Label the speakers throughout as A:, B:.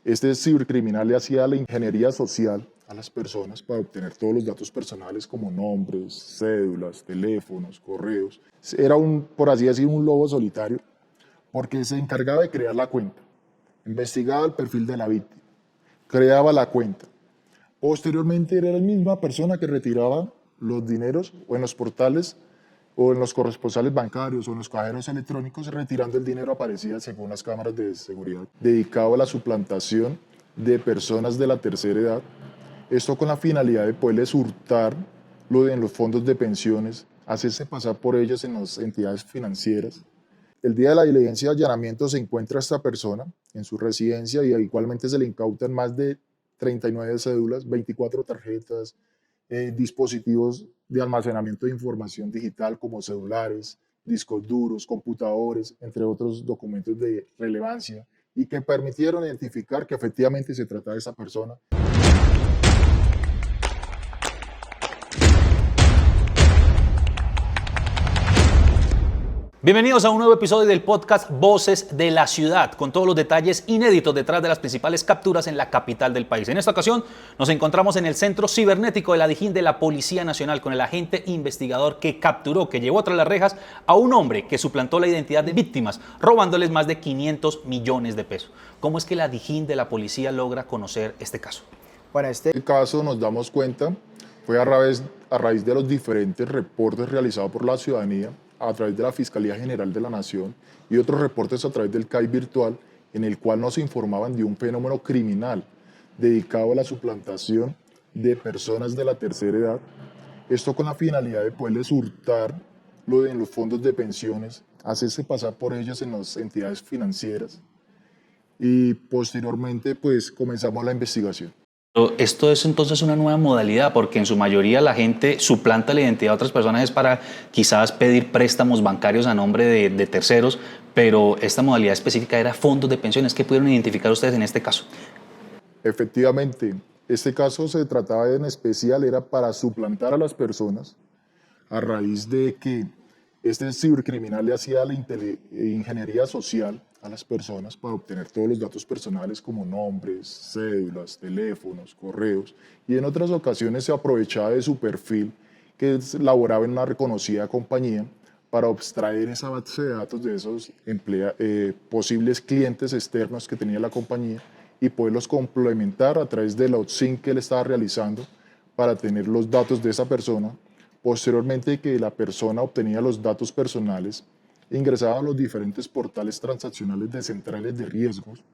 A: Este cibercriminal le hacía la ingeniería social a las personas para obtener todos los datos personales como nombres, cédulas, teléfonos, correos. Era por así decirlo, un lobo solitario porque se encargaba de crear la cuenta, investigaba el perfil de la víctima, creaba la cuenta. Posteriormente era la misma persona que retiraba los dineros o en los portales o en los corresponsales bancarios o en los cajeros electrónicos, retirando el dinero aparecía según las cámaras de seguridad, dedicado a la suplantación de personas de la tercera edad, esto con la finalidad de poderles hurtar en los fondos de pensiones, hacerse pasar por ellas en las entidades financieras. El día de la diligencia de allanamiento se encuentra esta persona en su residencia y igualmente se le incautan más de 39 cédulas, 24 tarjetas, dispositivos de almacenamiento de información digital como celulares, discos duros, computadores, entre otros documentos de relevancia y que permitieron identificar que efectivamente se trata de esa persona.
B: Bienvenidos a un nuevo episodio del podcast Voces de la Ciudad, con todos los detalles inéditos detrás de las principales capturas en la capital del país. En esta ocasión nos encontramos en el centro cibernético de la Dijín de la Policía Nacional con el agente investigador que capturó, que llevó tras las rejas a un hombre que suplantó la identidad de víctimas, robándoles más de 500 millones de pesos. ¿Cómo es que la Dijín de la Policía logra conocer este caso?
A: Bueno, este caso nos damos cuenta fue a raíz de los diferentes reportes realizados por la ciudadanía a través de la Fiscalía General de la Nación y otros reportes a través del CAI virtual en el cual nos informaban de un fenómeno criminal dedicado a la suplantación de personas de la tercera edad, esto con la finalidad de poderles hurtar en los fondos de pensiones, hacerse pasar por ellas en las entidades financieras y posteriormente pues comenzamos la investigación.
B: Esto es entonces una nueva modalidad porque en su mayoría la gente suplanta la identidad de otras personas para quizás pedir préstamos bancarios a nombre de terceros, pero esta modalidad específica era fondos de pensiones. ¿Qué pudieron identificar ustedes en este caso?
A: Efectivamente, este caso se trataba en especial, era para suplantar a las personas a raíz de que este cibercriminal le hacía la ingeniería social a las personas para obtener todos los datos personales como nombres, cédulas, teléfonos, correos, y en otras ocasiones se aprovechaba de su perfil que laboraba en una reconocida compañía para abstraer esa base de datos de esos posibles clientes externos que tenía la compañía y poderlos complementar a través de la OutSync que él estaba realizando para tener los datos de esa persona. Posteriormente que la persona obtenía los datos personales, ingresaba a los diferentes portales transaccionales de centrales de riesgos,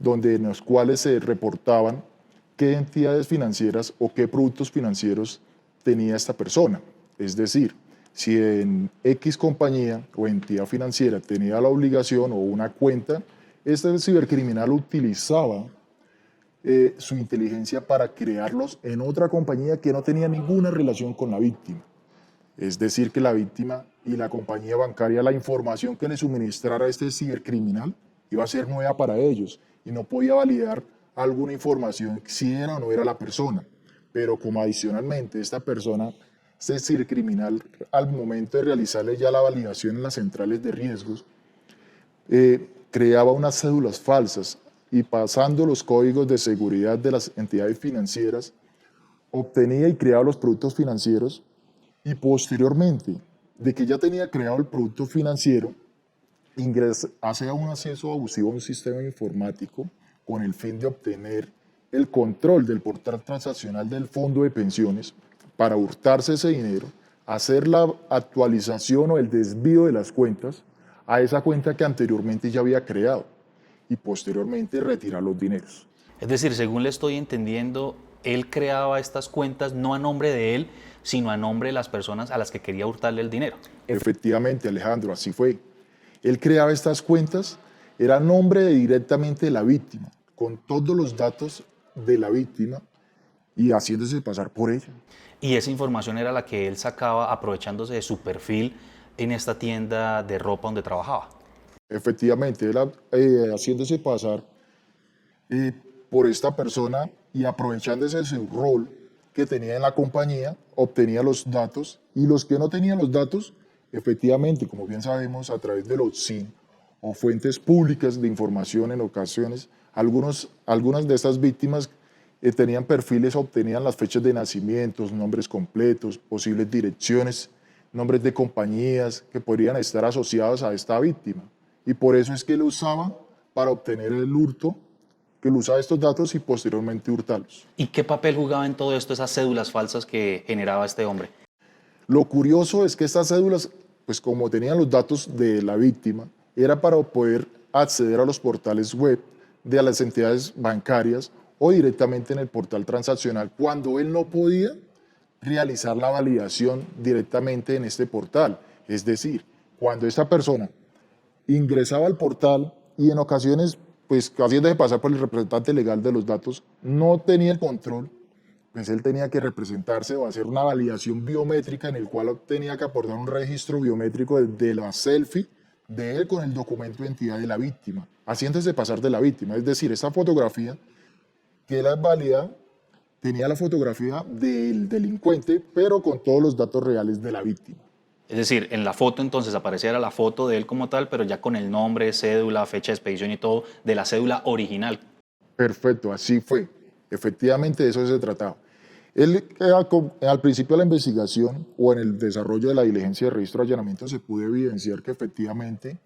A: en los cuales se reportaban qué entidades financieras o qué productos financieros tenía esta persona. Es decir, si en X compañía o entidad financiera tenía la obligación o una cuenta, este cibercriminal utilizaba su inteligencia para crearlos en otra compañía que no tenía ninguna relación con la víctima. Es decir, que la víctima y la compañía bancaria, la información que le suministrara a este cibercriminal iba a ser nueva para ellos y no podía validar alguna información si era o no era la persona. Pero como adicionalmente este cibercriminal, al momento de realizarle ya la validación en las centrales de riesgos, creaba unas cédulas falsas y pasando los códigos de seguridad de las entidades financieras, obtenía y creaba los productos financieros y posteriormente de que ya tenía creado el producto financiero, hacía un acceso abusivo a un sistema informático con el fin de obtener el control del portal transaccional del fondo de pensiones para hurtarse ese dinero, hacer la actualización o el desvío de las cuentas a esa cuenta que anteriormente ya había creado y posteriormente retirar los dineros.
B: Es decir, según le estoy entendiendo, él creaba estas cuentas no a nombre de él, sino a nombre de las personas a las que quería hurtarle el dinero.
A: Efectivamente, Alejandro, así fue. Él creaba estas cuentas, era a nombre directamente de la víctima, con todos los datos de la víctima y haciéndose pasar por ella.
B: Y esa información era la que él sacaba aprovechándose de su perfil en esta tienda de ropa donde trabajaba.
A: Efectivamente, era haciéndose pasar por esta persona y aprovechándose de su rol que tenía en la compañía, obtenía los datos y los que no tenían los datos, efectivamente, como bien sabemos, a través del OutSync o fuentes públicas de información en ocasiones. Algunas de estas víctimas tenían perfiles, obtenían las fechas de nacimientos, nombres completos, posibles direcciones, nombres de compañías que podrían estar asociadas a esta víctima. Y por eso es que lo usaba para obtener el hurto, que lo usaba estos datos y posteriormente hurtarlos.
B: ¿Y qué papel jugaba en todo esto esas cédulas falsas que generaba este hombre?
A: Lo curioso es que estas cédulas, pues como tenían los datos de la víctima, era para poder acceder a los portales web de las entidades bancarias o directamente en el portal transaccional cuando él no podía realizar la validación directamente en este portal. Es decir, cuando esta persona ingresaba al portal y en ocasiones, pues haciéndose pasar por el representante legal de los datos, no tenía el control, pues él tenía que representarse o hacer una validación biométrica en el cual tenía que aportar un registro biométrico de la selfie de él con el documento de identidad de la víctima, haciéndose pasar de la víctima. Es decir, esa fotografía que él valida tenía la fotografía del delincuente, pero con todos los datos reales de la víctima.
B: Es decir, en la foto entonces apareciera la foto de él como tal, pero ya con el nombre, cédula, fecha de expedición y todo de la cédula original.
A: Perfecto, así fue. Efectivamente de eso se trataba. Él, al principio de la investigación o en el desarrollo de la diligencia de registro de allanamiento se pudo evidenciar que efectivamente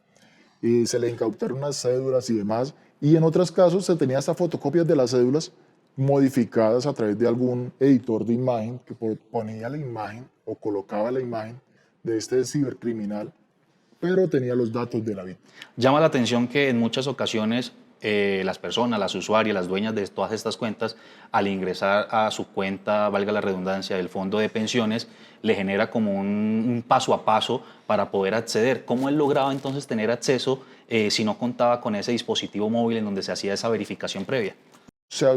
A: se le incautaron unas cédulas y demás, y en otros casos se tenía hasta fotocopias de las cédulas modificadas a través de algún editor de imagen que ponía la imagen o colocaba la imagen de este cibercriminal, pero tenía los datos de la víctima.
B: Llama la atención que en muchas ocasiones las personas, las usuarias, las dueñas de todas estas cuentas, al ingresar a su cuenta, valga la redundancia, del fondo de pensiones, le genera como un paso a paso para poder acceder. ¿Cómo él lograba entonces tener acceso si no contaba con ese dispositivo móvil en donde se hacía esa verificación previa?
A: O sea,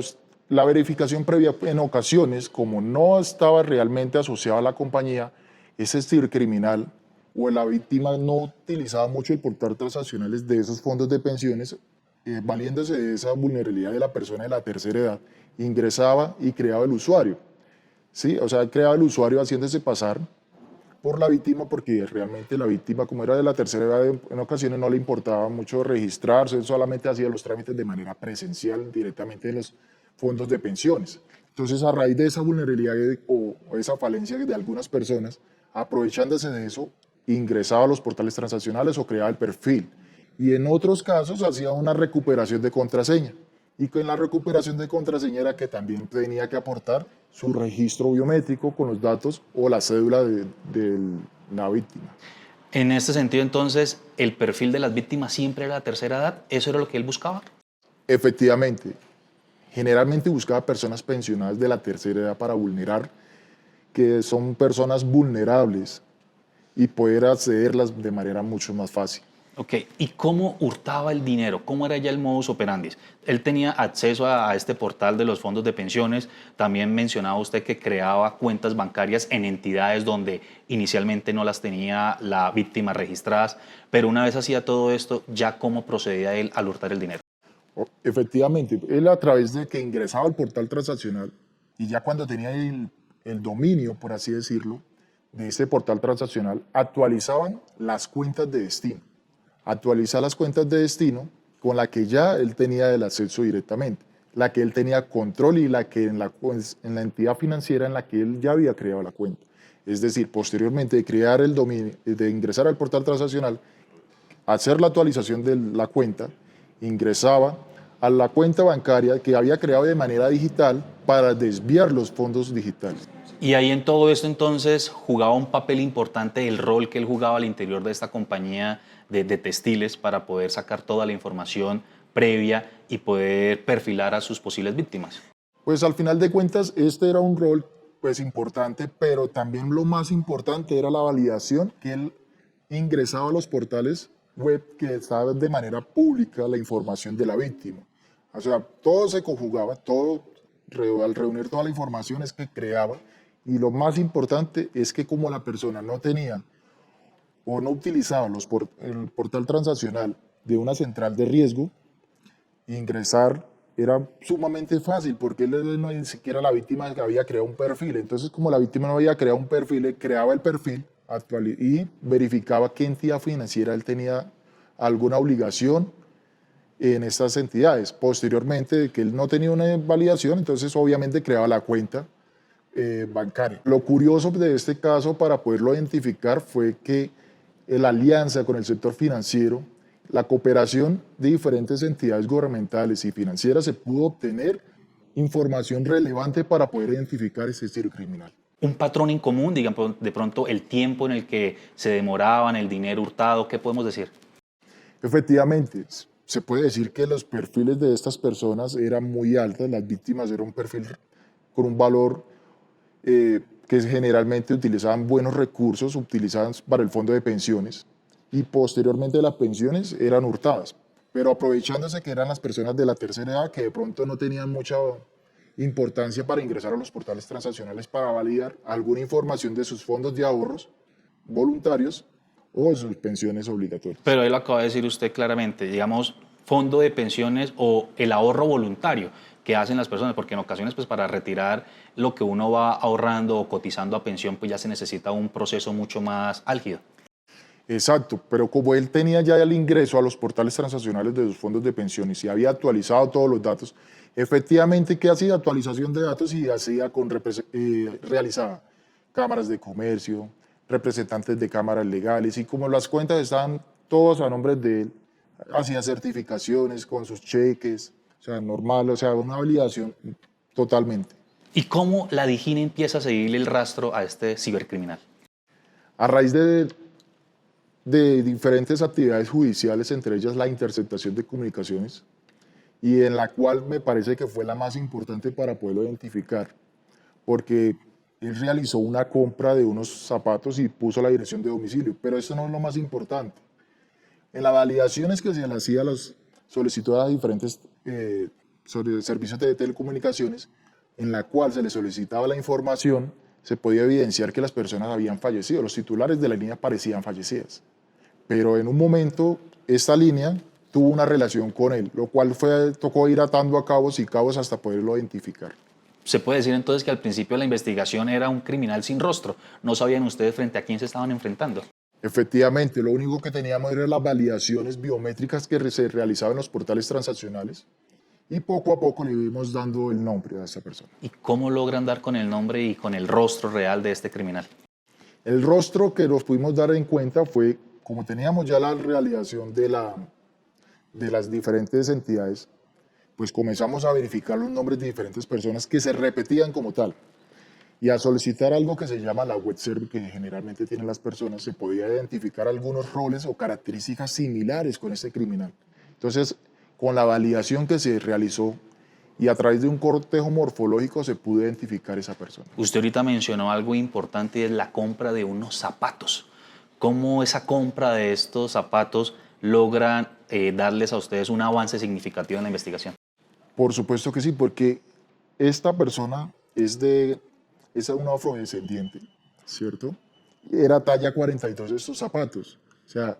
A: la verificación previa en ocasiones, como no estaba realmente asociada a la compañía, ese cibercriminal o la víctima no utilizaba mucho el portal transaccionales de esos fondos de pensiones, valiéndose de esa vulnerabilidad de la persona de la tercera edad, ingresaba y creaba el usuario. ¿Sí? O sea, creaba el usuario haciéndose pasar por la víctima porque realmente la víctima, como era de la tercera edad, en ocasiones no le importaba mucho registrarse, él solamente hacía los trámites de manera presencial directamente en los fondos de pensiones. Entonces, a raíz de esa vulnerabilidad o esa falencia de algunas personas, aprovechándose de eso, ingresaba a los portales transaccionales o creaba el perfil. Y en otros casos hacía una recuperación de contraseña. Y con la recuperación de contraseña era que también tenía que aportar su registro biométrico con los datos o la cédula de la víctima.
B: En este sentido, entonces, ¿el perfil de las víctimas siempre era la tercera edad? ¿Eso era lo que él buscaba?
A: Efectivamente. Generalmente buscaba personas pensionadas de la tercera edad para vulnerar, que son personas vulnerables y poder accederlas de manera mucho más fácil.
B: Ok, ¿y cómo hurtaba el dinero? ¿Cómo era ya el modus operandi? Él tenía acceso a este portal de los fondos de pensiones. También mencionaba usted que creaba cuentas bancarias en entidades donde inicialmente no las tenía la víctima registradas. Pero una vez hacía todo esto, ¿ya cómo procedía él al hurtar el dinero?
A: Efectivamente, él a través de que ingresaba al portal transaccional y ya cuando tenía el dominio, por así decirlo, de ese portal transaccional, actualizaban las cuentas de destino. Actualizar las cuentas de destino con la que ya él tenía el acceso directamente, la que él tenía control y la que en la entidad financiera en la que él ya había creado la cuenta. Es decir, posteriormente de crear el dominio, de ingresar al portal transaccional, hacer la actualización de la cuenta, ingresaba a la cuenta bancaria que había creado de manera digital para desviar los fondos digitales.
B: Y ahí en todo esto entonces jugaba un papel importante el rol que él jugaba al interior de esta compañía de textiles para poder sacar toda la información previa y poder perfilar a sus posibles víctimas.
A: Pues al final de cuentas este era un rol pues importante, pero también lo más importante era la validación que él ingresaba a los portales web que estaba de manera pública la información de la víctima. O sea, todo se conjugaba, todo al reunir toda la información es que creaba, y lo más importante es que como la persona no tenía o no utilizaba el portal transaccional de una central de riesgo, ingresar era sumamente fácil porque él no ni siquiera la víctima que había creado un perfil. Entonces, como la víctima no había creado un perfil, él creaba el perfil y verificaba qué entidad financiera él tenía alguna obligación en estas entidades. Posteriormente, de que él no tenía una validación, entonces obviamente creaba la cuenta bancaria. Lo curioso de este caso para poderlo identificar fue que la alianza con el sector financiero, la cooperación de diferentes entidades gubernamentales y financieras, se pudo obtener información relevante para poder identificar ese estilo criminal.
B: Un patrón en común, digamos, de pronto el tiempo en el que se demoraban, el dinero hurtado, ¿qué podemos decir?
A: Efectivamente, se puede decir que los perfiles de estas personas eran muy altos, las víctimas eran un perfil con un valor que generalmente utilizaban buenos recursos, utilizaban para el fondo de pensiones, y posteriormente las pensiones eran hurtadas, pero aprovechándose que eran las personas de la tercera edad que de pronto no tenían mucha importancia para ingresar a los portales transaccionales para validar alguna información de sus fondos de ahorros voluntarios o de sus pensiones obligatorias.
B: Pero ahí lo acaba de decir usted claramente, digamos, fondo de pensiones o el ahorro voluntario que hacen las personas, porque en ocasiones pues para retirar lo que uno va ahorrando o cotizando a pensión pues ya se necesita un proceso mucho más álgido.
A: Exacto, pero como él tenía ya el ingreso a los portales transaccionales de sus fondos de pensiones y había actualizado todos los datos, efectivamente, ¿qué hacía? Actualización de datos y hacía realizaba cámaras de comercio, representantes de cámaras legales, y como las cuentas estaban todas a nombre de él, hacía certificaciones con sus cheques, o sea, normal, o sea, una validación totalmente.
B: ¿Y cómo la DIJÍN empieza a seguirle el rastro a este cibercriminal?
A: A raíz de diferentes actividades judiciales, entre ellas la interceptación de comunicaciones, y en la cual me parece que fue la más importante para poderlo identificar, porque él realizó una compra de unos zapatos y puso la dirección de domicilio, pero eso no es lo más importante. En las validaciones que se le hacía a los solicitó a diferentes servicios de telecomunicaciones, en la cual se le solicitaba la información, se podía evidenciar que las personas habían fallecido, los titulares de la línea parecían fallecidas. Pero en un momento esta línea tuvo una relación con él, lo cual tocó ir atando a cabos y cabos hasta poderlo identificar.
B: Se puede decir entonces que al principio de la investigación era un criminal sin rostro. No sabían ustedes frente a quién se estaban enfrentando.
A: Efectivamente, lo único que teníamos eran las validaciones biométricas que se realizaban en los portales transaccionales, y poco a poco le íbamos dando el nombre a esa persona.
B: ¿Y cómo logran dar con el nombre y con el rostro real de este criminal?
A: El rostro que nos pudimos dar en cuenta fue, como teníamos ya la realización de las diferentes entidades, pues comenzamos a verificar los nombres de diferentes personas que se repetían como tal. Y a solicitar algo que se llama la web server que generalmente tienen las personas, se podía identificar algunos roles o características similares con este criminal. Entonces, con la validación que se realizó y a través de un cortejo morfológico se pudo identificar esa persona.
B: Usted ahorita mencionó algo importante y es la compra de unos zapatos. ¿Cómo esa compra de estos zapatos logran darles a ustedes un avance significativo en la investigación?
A: Por supuesto que sí, porque esta persona es una afrodescendiente, ¿cierto? Era talla 42 estos zapatos, o sea,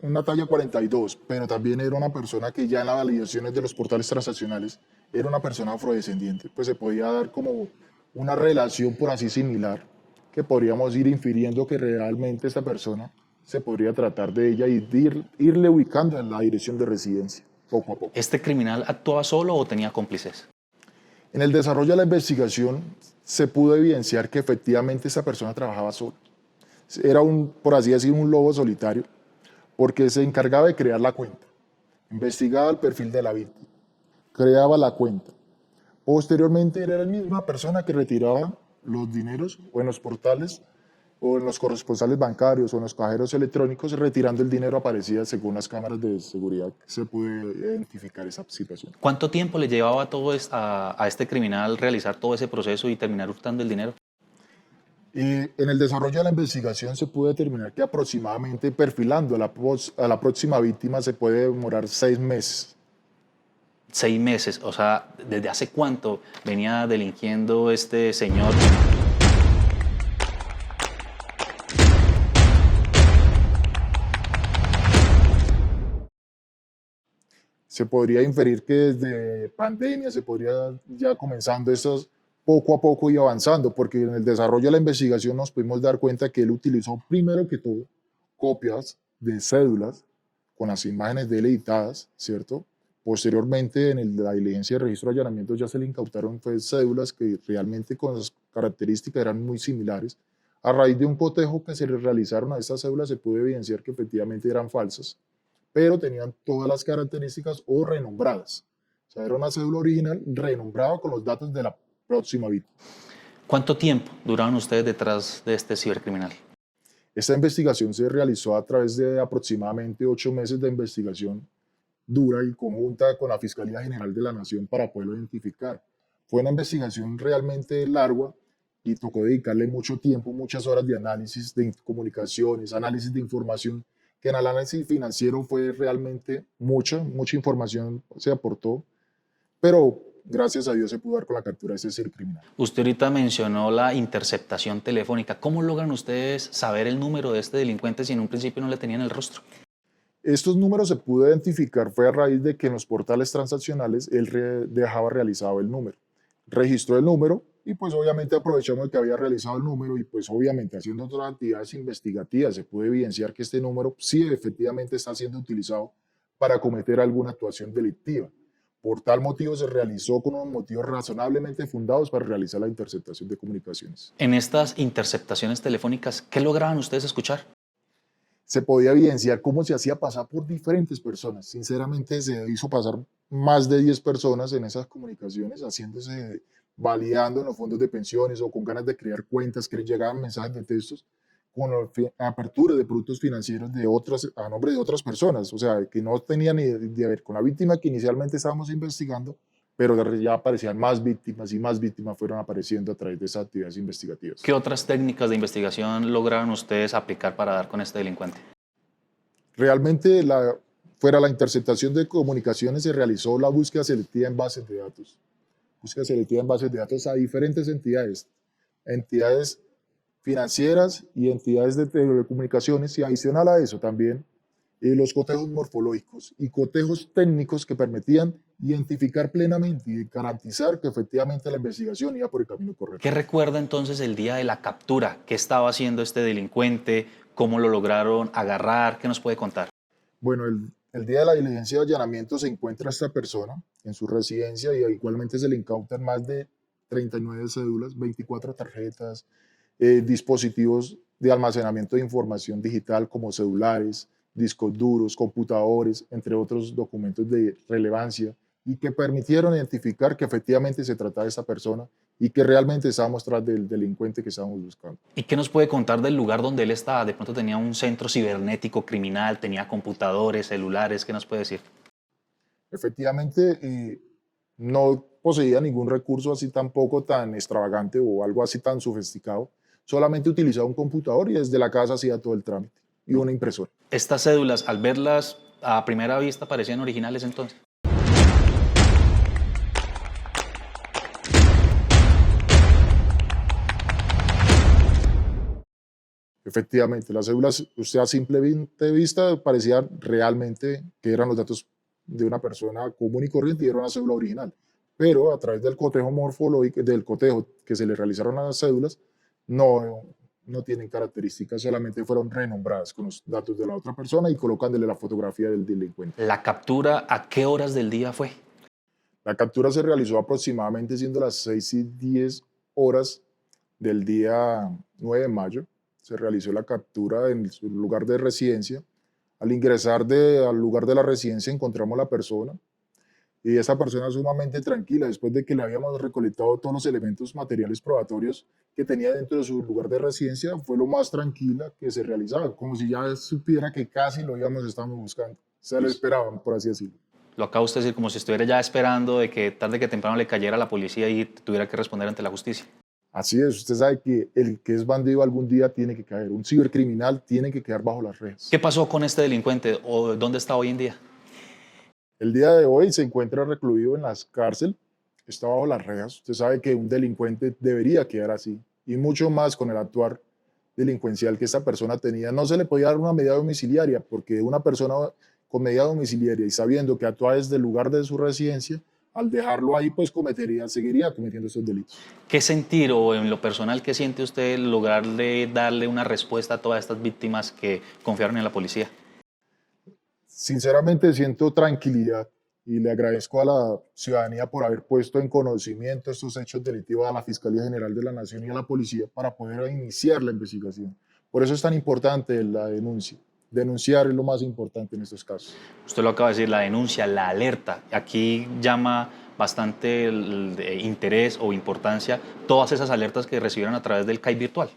A: una talla 42, pero también era una persona que ya en las validaciones de los portales transaccionales era una persona afrodescendiente, pues se podía dar como una relación por así similar, que podríamos ir infiriendo que realmente esta persona se podría tratar de ella y irle ubicando en la dirección de residencia, poco a poco.
B: ¿Este criminal actuaba solo o tenía cómplices?
A: En el desarrollo de la investigación se pudo evidenciar que efectivamente esta persona trabajaba solo. Era por así decir, un lobo solitario, porque se encargaba de crear la cuenta, investigaba el perfil de la víctima, creaba la cuenta. Posteriormente era la misma persona que retiraba los dineros o en los portales o en los corresponsales bancarios o en los cajeros electrónicos, retirando el dinero aparecía según las cámaras de seguridad. Se pudo identificar esa situación.
B: ¿Cuánto tiempo le llevaba a este criminal realizar todo ese proceso y terminar hurtando el dinero?
A: En el desarrollo de la investigación se pudo determinar que aproximadamente perfilando a la próxima víctima se puede demorar 6 meses.
B: 6 meses, o sea, ¿desde hace cuánto venía delinquiendo este señor?
A: Se podría inferir que desde pandemia se podría ya comenzando estos poco a poco y avanzando, porque en el desarrollo de la investigación nos pudimos dar cuenta que él utilizó primero que todo copias de cédulas con las imágenes de él editadas, ¿cierto? Posteriormente, la diligencia de registro de allanamiento ya se le incautaron pues, cédulas que realmente con las características eran muy similares. A raíz de un cotejo que se le realizaron a estas cédulas se pudo evidenciar que efectivamente eran falsas, pero tenían todas las características o renombradas. O sea, era una cédula original renombrada con los datos de la próxima víctima.
B: ¿Cuánto tiempo duraron ustedes detrás de este cibercriminal?
A: Esta investigación se realizó a través de aproximadamente 8 meses de investigación dura y conjunta con la Fiscalía General de la Nación para poderlo identificar. Fue una investigación realmente larga y tocó dedicarle mucho tiempo, muchas horas de análisis de comunicaciones, análisis de información, que en el análisis financiero fue realmente mucha información se aportó, pero gracias a Dios se pudo dar con la captura de ese ser criminal.
B: Usted ahorita mencionó la interceptación telefónica. ¿Cómo logran ustedes saber el número de este delincuente si en un principio no le tenían el rostro?
A: Estos números se pudo identificar fue a raíz de que en los portales transaccionales él dejaba realizado el número. Registró el número y pues obviamente aprovechamos que había realizado el número y pues obviamente haciendo otras actividades investigativas se pudo evidenciar que este número sí efectivamente está siendo utilizado para cometer alguna actuación delictiva. Por tal motivo se realizó con unos motivos razonablemente fundados para realizar la interceptación de comunicaciones.
B: En estas interceptaciones telefónicas, ¿qué lograban ustedes escuchar?
A: Se podía evidenciar cómo se hacía pasar por diferentes personas. Sinceramente, se hizo pasar más de 10 personas en esas comunicaciones, haciéndose, validando en los fondos de pensiones o con ganas de crear cuentas que les llegaban mensajes de textos con apertura de productos financieros de otras, a nombre de otras personas. O sea, que no tenían ni de ver con la víctima que inicialmente estábamos investigando, pero ya aparecían más víctimas y más víctimas fueron apareciendo a través de esas actividades investigativas.
B: ¿Qué otras técnicas de investigación lograron ustedes aplicar para dar con este delincuente?
A: Realmente, fuera la interceptación de comunicaciones, se realizó la búsqueda selectiva en bases de datos. Búsqueda selectiva en bases de datos a diferentes entidades financieras y entidades de telecomunicaciones, y adicional a eso también los cotejos morfológicos y cotejos técnicos que permitían identificar plenamente y garantizar que efectivamente la investigación iba por el camino correcto.
B: ¿Qué recuerda entonces el día de la captura? ¿Qué estaba haciendo este delincuente? ¿Cómo lo lograron agarrar? ¿Qué nos puede contar?
A: Bueno, el día de la diligencia de allanamiento se encuentra esta persona en su residencia y igualmente se le incautan más de 39 cédulas, 24 tarjetas, dispositivos de almacenamiento de información digital como celulares, discos duros, computadores, entre otros documentos de relevancia y que permitieron identificar que efectivamente se trataba de esta persona y que realmente estábamos tras del delincuente que estábamos buscando.
B: ¿Y qué nos puede contar del lugar donde él estaba? De pronto tenía un centro cibernético criminal, tenía computadores, celulares, ¿qué nos puede decir?
A: Efectivamente, no poseía ningún recurso así tampoco tan extravagante o algo así tan sofisticado, solamente utilizaba un computador y desde la casa hacía todo el trámite y una impresora.
B: Estas cédulas, al verlas a primera vista, parecían originales entonces.
A: Efectivamente, las cédulas, usted a simple vista parecía realmente que eran los datos de una persona común y corriente y era una cédula original. Pero a través del cotejo morfológico, del cotejo que se le realizaron a las cédulas, no tienen características, solamente fueron renombradas con los datos de la otra persona y colocándole la fotografía del delincuente.
B: ¿La captura a qué horas del día fue?
A: La captura se realizó aproximadamente siendo las 6:10 horas del día 9 de mayo. Se realizó la captura en su lugar de residencia. Al ingresar al lugar de la residencia encontramos la persona y esa persona sumamente tranquila después de que le habíamos recolectado todos los elementos materiales probatorios que tenía dentro de su lugar de residencia, fue lo más tranquila que se realizaba, como si ya supiera que casi lo estábamos buscando. Se lo esperaban, por así decirlo.
B: Lo acaba usted de decir como si estuviera ya esperando de que tarde que temprano le cayera a la policía y tuviera que responder ante la justicia.
A: Así es, usted sabe que el que es bandido algún día tiene que caer, un cibercriminal tiene que quedar bajo las rejas.
B: ¿Qué pasó con este delincuente o dónde está hoy en día?
A: El día de hoy se encuentra recluido en la cárcel, está bajo las rejas. Usted sabe que un delincuente debería quedar así y mucho más con el actuar delincuencial que esta persona tenía. No se le podía dar una medida domiciliaria porque una persona con medida domiciliaria y sabiendo que actúa desde el lugar de su residencia, al dejarlo ahí, pues seguiría cometiendo esos delitos.
B: ¿Qué sentir o en lo personal qué siente usted lograrle darle una respuesta a todas estas víctimas que confiaron en la policía?
A: Sinceramente siento tranquilidad y le agradezco a la ciudadanía por haber puesto en conocimiento estos hechos delictivos a la Fiscalía General de la Nación y a la policía para poder iniciar la investigación. Por eso es tan importante la denuncia. Denunciar es lo más importante en estos casos.
B: Usted lo acaba de decir, la denuncia, la alerta. Aquí llama bastante el interés o importancia todas esas alertas que recibieron a través del CAI virtual.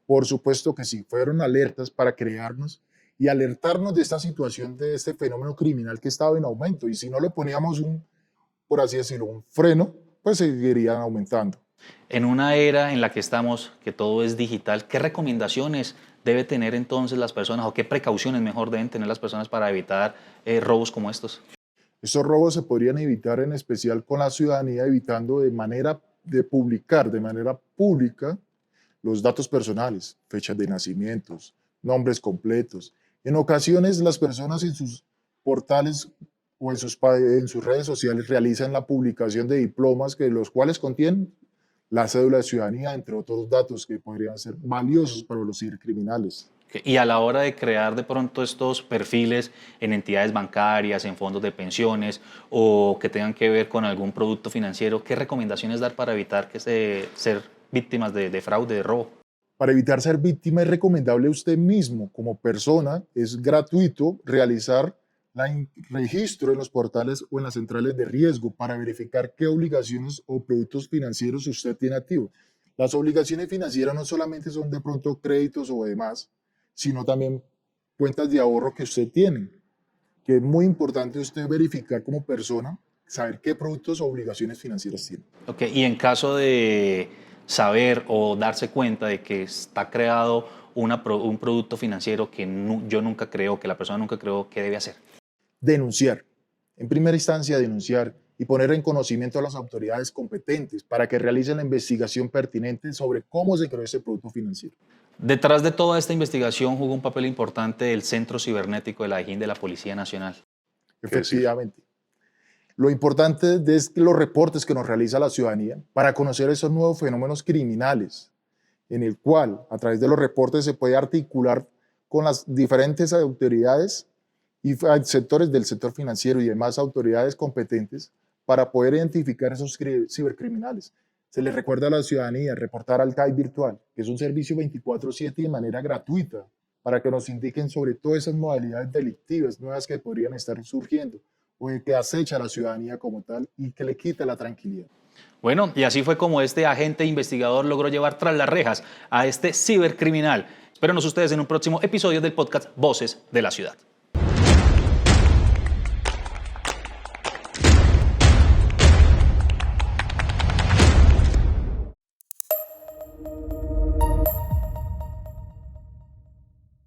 A: Por supuesto que sí, fueron alertas para crearnos y alertarnos de esta situación, de este fenómeno criminal que estaba en aumento. Y si no le poníamos por así decirlo, un freno, pues seguirían aumentando.
B: En una era en la que estamos, que todo es digital, ¿qué recomendaciones debe tener entonces las personas o qué precauciones mejor deben tener las personas para evitar robos como estos?
A: Estos robos se podrían evitar en especial con la ciudadanía, evitando publicar de manera pública los datos personales, fechas de nacimientos, nombres completos. En ocasiones las personas en sus portales o en sus redes sociales realizan la publicación de diplomas los cuales contienen la cédula de ciudadanía, entre otros datos que podrían ser valiosos para los cibercriminales.
B: Y a la hora de crear de pronto estos perfiles en entidades bancarias, en fondos de pensiones o que tengan que ver con algún producto financiero, ¿qué recomendaciones dar para evitar ser víctimas de fraude, de robo?
A: Para evitar ser víctima es recomendable usted mismo, como persona, es gratuito realizar el registro en los portales o en las centrales de riesgo para verificar qué obligaciones o productos financieros usted tiene activos. Las obligaciones financieras no solamente son de pronto créditos o demás, sino también cuentas de ahorro que usted tiene, que es muy importante usted verificar como persona, saber qué productos o obligaciones financieras tiene.
B: Ok, y en caso de saber o darse cuenta de que está creado un producto financiero que yo nunca creo, que la persona nunca creó, ¿qué debe hacer?
A: Denunciar. En primera instancia, denunciar y poner en conocimiento a las autoridades competentes para que realicen la investigación pertinente sobre cómo se creó ese producto financiero.
B: Detrás de toda esta investigación jugó un papel importante el Centro Cibernético de la DIJÍN de la Policía Nacional.
A: Efectivamente. Lo importante es los reportes que nos realiza la ciudadanía para conocer esos nuevos fenómenos criminales, en el cual a través de los reportes se puede articular con las diferentes autoridades y sectores del sector financiero y demás autoridades competentes para poder identificar esos cibercriminales. Se les recuerda a la ciudadanía reportar al CAI virtual, que es un servicio 24/7 y de manera gratuita, para que nos indiquen sobre todas esas modalidades delictivas nuevas que podrían estar surgiendo o que acecha a la ciudadanía como tal y que le quita la tranquilidad.
B: Bueno, y así fue como este agente investigador logró llevar tras las rejas a este cibercriminal. Espérenos ustedes en un próximo episodio del podcast Voces de la Ciudad.